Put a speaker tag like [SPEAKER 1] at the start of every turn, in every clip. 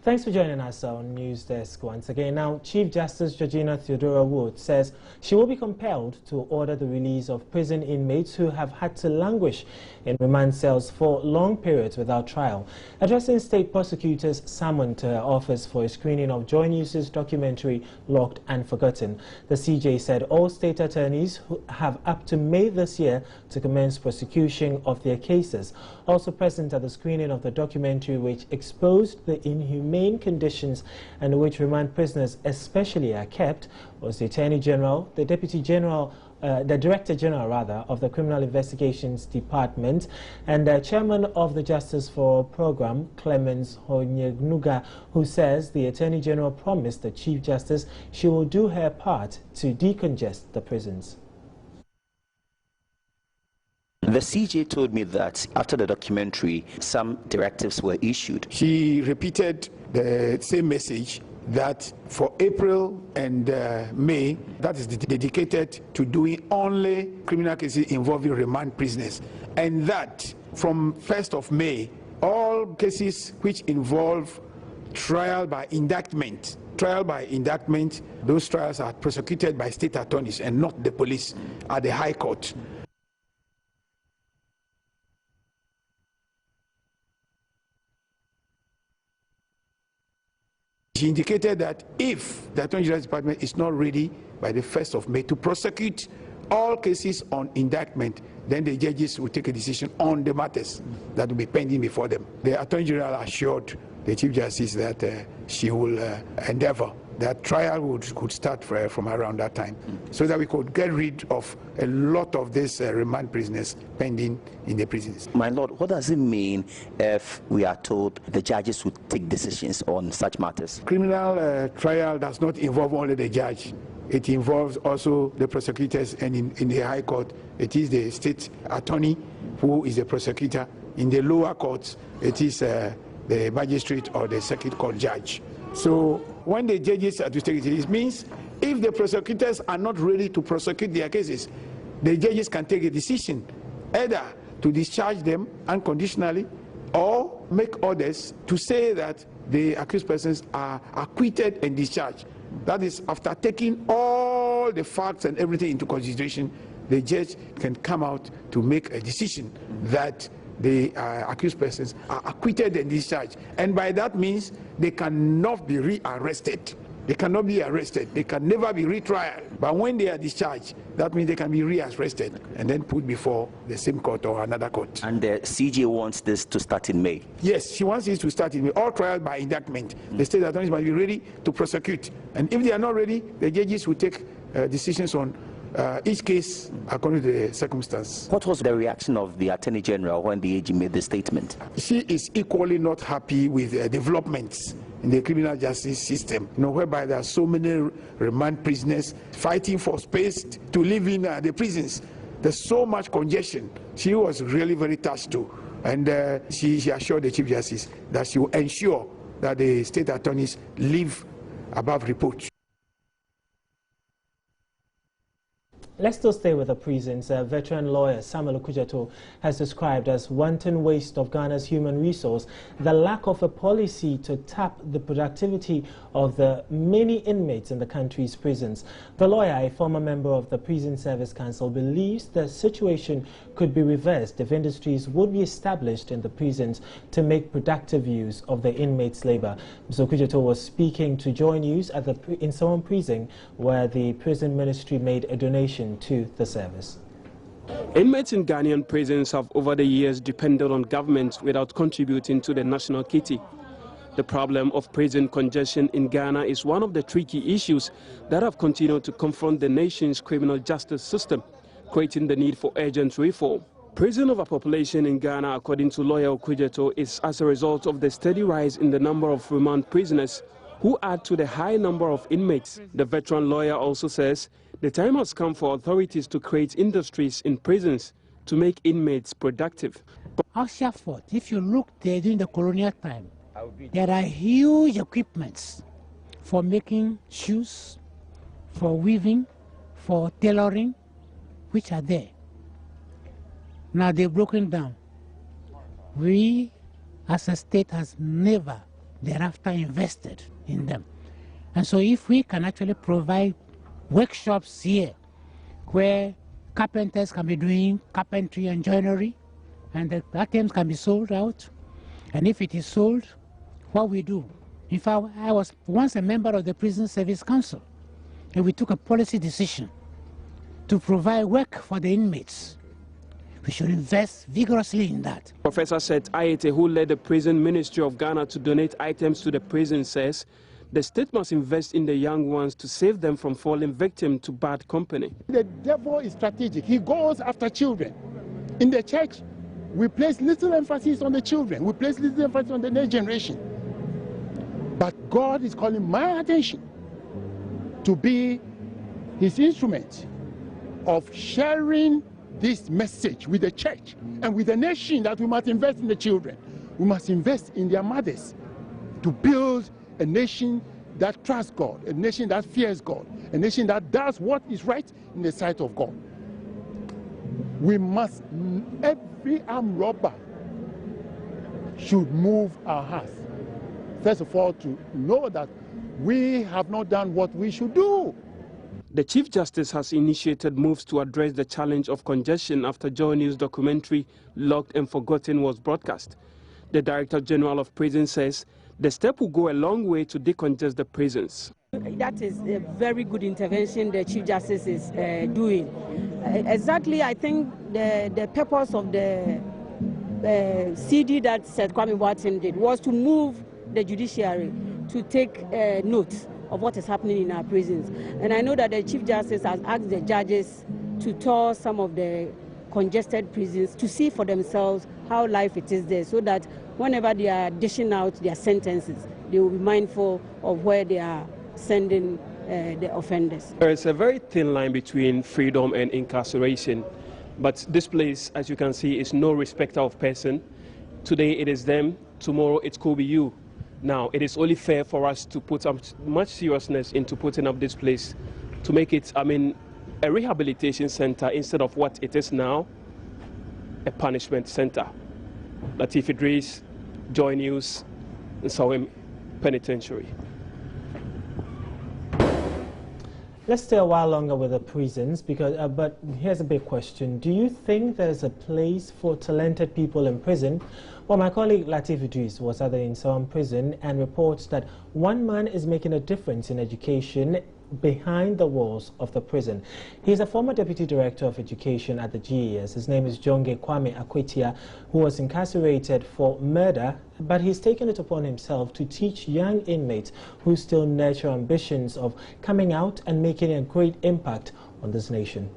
[SPEAKER 1] Thanks for joining us on News Desk once again. Now, Chief Justice Georgina Theodora Wood says she will be compelled to order the release of prison inmates who have had to languish in remand cells for long periods without trial. Addressing state prosecutors summoned to her office for a screening of Joy News' documentary Locked and Forgotten, the CJ said all state attorneys have up to May this year to commence prosecution of their cases. Also present at the screening of the documentary, which exposed the inhumane conditions under which remand prisoners especially are kept, was the Attorney General, the Deputy General, the Director General rather of the Criminal Investigations Department, and Chairman of the Justice for Program, Clemens Honyegnuga, who says the Attorney General promised the Chief Justice she will do her part to decongest the prisons.
[SPEAKER 2] The CJ told me that after the documentary, some directives were issued.
[SPEAKER 3] She repeated the same message that for April and May, that is dedicated to doing only criminal cases involving remand prisoners. And that from 1st of May, all cases which involve trial by indictment, those trials are prosecuted by state attorneys and not the police at the High Court. She indicated that if the Attorney General's Department is not ready by the 1st of May to prosecute all cases on indictment, then the judges will take a decision on the matters that will be pending before them. The Attorney General assured the Chief Justice that she will endeavor that trial could start from around that time, so that we could get rid of a lot of these remand prisoners pending in the prisons.
[SPEAKER 2] My Lord, what does it mean if we are told the judges would take decisions on such matters?
[SPEAKER 3] Criminal trial does not involve only the judge. It involves also the prosecutors, and in the High Court, it is the state attorney who is the prosecutor. In the lower courts, it is the magistrate or the circuit court judge. So when the judges are to take it means if the prosecutors are not ready to prosecute their cases, the judges can take a decision either to discharge them unconditionally or make orders to say that the accused persons are acquitted and discharged. That is, after taking all the facts and everything into consideration, the judge can come out to make a decision that the accused persons are acquitted and discharged. And by that means, they cannot be rearrested. They cannot be arrested. They can never be retried. But when they are discharged, that means they can be rearrested and then put before the same court or another court.
[SPEAKER 2] And the CJ wants this to start in May?
[SPEAKER 3] Yes, she wants this to start in May. All trial by indictment. The state attorneys must be ready to prosecute. And if they are not ready, the judges will take decisions on each case according to the circumstance.
[SPEAKER 2] What was the reaction of the Attorney General when the AG made the statement?
[SPEAKER 3] She is equally not happy with developments in the criminal justice system, whereby there are so many remand prisoners fighting for space to live in the prisons. There's so much congestion. She was really very touched too. And she assured the Chief Justice that she will ensure that the state attorneys live above reproach.
[SPEAKER 1] Let's still stay with the prisons. Veteran lawyer Samuel Okujeto has described as wanton waste of Ghana's human resource the lack of a policy to tap the productivity of the many inmates in the country's prisons. The lawyer, a former member of the Prison Service Council, believes the situation could be reversed if industries would be established in the prisons to make productive use of the inmates' labor. Mr. Okujeto was speaking to Joy News at the Insawam prison, where the prison ministry made a donation to the service.
[SPEAKER 4] Inmates in Ghanaian prisons have over the years depended on governments without contributing to the national kitty. The problem of prison congestion in Ghana is one of the tricky issues that have continued to confront the nation's criminal justice system, creating the need for urgent reform. Prison overpopulation in Ghana, according to lawyer Okujeto, is as a result of the steady rise in the number of remand prisoners who add to the high number of inmates. The veteran lawyer also says the time has come for authorities to create industries in prisons to make inmates productive.
[SPEAKER 5] Oxford, if you look there during the colonial time, there are huge equipments for making shoes, for weaving, for tailoring, which are there. Now they're broken down. We, as a state, has never thereafter invested in them. And so if we can actually provide workshops here where carpenters can be doing carpentry and joinery, and the items can be sold out, and if it is sold, what we do. In fact, I was once a member of the Prison Service Council, and we took a policy decision to provide work for the inmates. We should invest vigorously in that. Professor Seth Ayete, who led the Prison Ministry of Ghana to donate items to the prison, says the state must invest in the young ones to save them from falling victim to bad company.
[SPEAKER 3] The devil is strategic. He goes after children. In the church, we place little emphasis on the children. We place little emphasis on the next generation. But God is calling my attention to be his instrument of sharing this message with the church and with the nation, that we must invest in the children. We must invest in their mothers to build a nation that trusts God, a nation that fears God, a nation that does what is right in the sight of God. We must, every armed robber should move our hearts. First of all, to know that we have not done what we should do.
[SPEAKER 4] The Chief Justice has initiated moves to address the challenge of congestion after Joy News documentary Locked and Forgotten was broadcast. The Director General of Prisons says the step will go a long way to decongest the prisons.
[SPEAKER 6] That is a very good intervention the Chief Justice is doing. Exactly, I think the purpose of the CD that Seth Kwame Boateng did was to move the judiciary to take note of what is happening in our prisons. And I know that the Chief Justice has asked the judges to tour some of the congested prisons to see for themselves how life it is there, so that whenever they are dishing out their sentences, they will be mindful of where they are sending the offenders.
[SPEAKER 4] There is a very thin line between freedom and incarceration, but this place, as you can see, is no respecter of person. Today it is them, tomorrow it could be you. Now, it is only fair for us to put much seriousness into putting up this place to make it, a rehabilitation center instead of what it is now, a punishment center. Latif Idris, Joy News, Nsawam Penitentiary.
[SPEAKER 1] Let's stay a while longer with the prisons, because, but here's a big question. Do you think there's a place for talented people in prison? Well, my colleague Latif Idris was at the Nsawam prison and reports that one man is making a difference in education behind the walls of the prison. He's a former Deputy Director of Education at the GES. His name is Jonge Kwame Akwetia, who was incarcerated for murder, but he's taken it upon himself to teach young inmates who still nurture ambitions of coming out and making a great impact on this nation.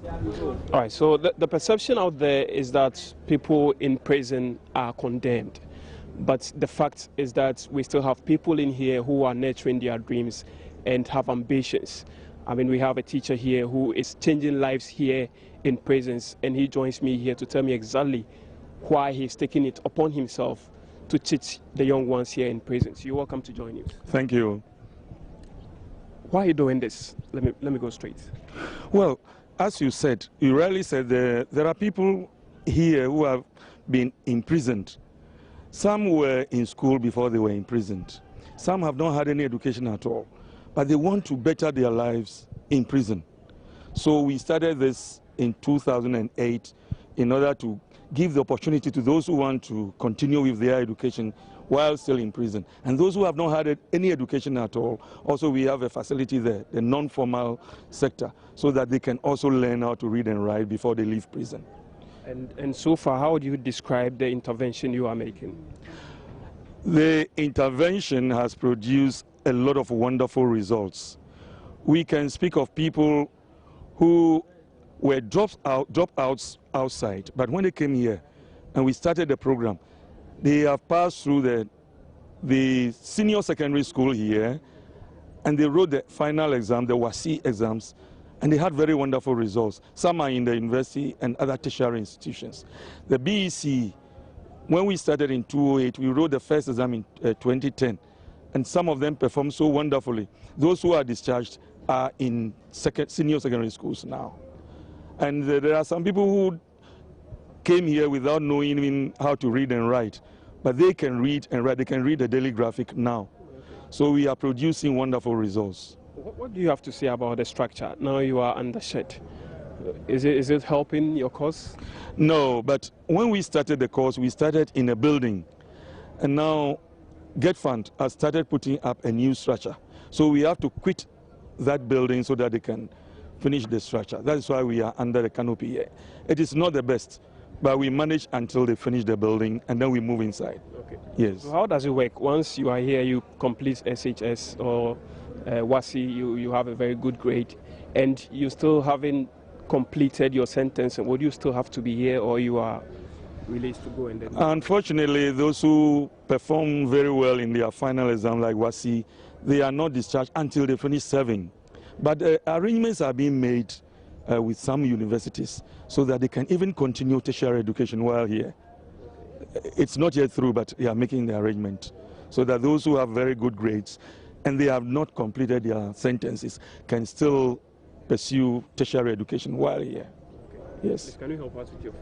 [SPEAKER 4] All right, so the perception out there is that people in prison are condemned. But the fact is that we still have people in here who are nurturing their dreams and have ambitions. We have a teacher here who is changing lives here in prisons, and he joins me here to tell me exactly why he's taking it upon himself to teach the young ones here in prisons. You're welcome to join you.
[SPEAKER 7] Thank you.
[SPEAKER 4] Why are you doing this? Let me go straight.
[SPEAKER 7] Well, as you said, you rightly said there are people here who have been imprisoned. Some were in school before they were imprisoned. Some have not had any education at all, but they want to better their lives in prison. So we started this in 2008 in order to give the opportunity to those who want to continue with their education while still in prison. And those who have not had any education at all, also we have a facility there, the non-formal sector, so that they can also learn how to read and write before they leave prison.
[SPEAKER 4] And so far, how would you describe the intervention you are making?
[SPEAKER 7] The intervention has produced a lot of wonderful results. We can speak of people who were dropouts outside, but when they came here and we started the program, they have passed through the senior secondary school here, and they wrote the final exam, the WASI exams, and they had very wonderful results. Some are in the university and other tertiary institutions. The BEC, when we started in 2008, we wrote the first exam in 2010, and some of them performed so wonderfully. Those who are discharged are in senior secondary schools now. And there are some people who came here without knowing even how to read and write. but they can read and write. They can read the daily graphic now. So we are producing wonderful results.
[SPEAKER 4] What do you have to say about the structure? Now you are undershed. Is it helping your cause?
[SPEAKER 7] No, but when we started the course, we started in a building. And now Get Fund has started putting up a new structure. So we have to quit that building so that they can finish the structure. That is why we are under the canopy here. It is not the best, but we manage until they finish the building and then we move inside.
[SPEAKER 4] Okay.
[SPEAKER 7] Yes.
[SPEAKER 4] So how does it work? Once you are here, you complete SHS or WASI, you have a very good grade, and you still haven't completed your sentence. Would you still have to be here, or you are released to go? And then
[SPEAKER 7] Unfortunately, those who perform very well in their final exam, like WASI, they are not discharged until they finish serving. But arrangements are being made with some universities so that they can even continue tertiary education while here. It's not yet through, but they are making the arrangement so that those who have very good grades and they have not completed their sentences can still pursue tertiary education while here. Yes.
[SPEAKER 4] Can you help us with your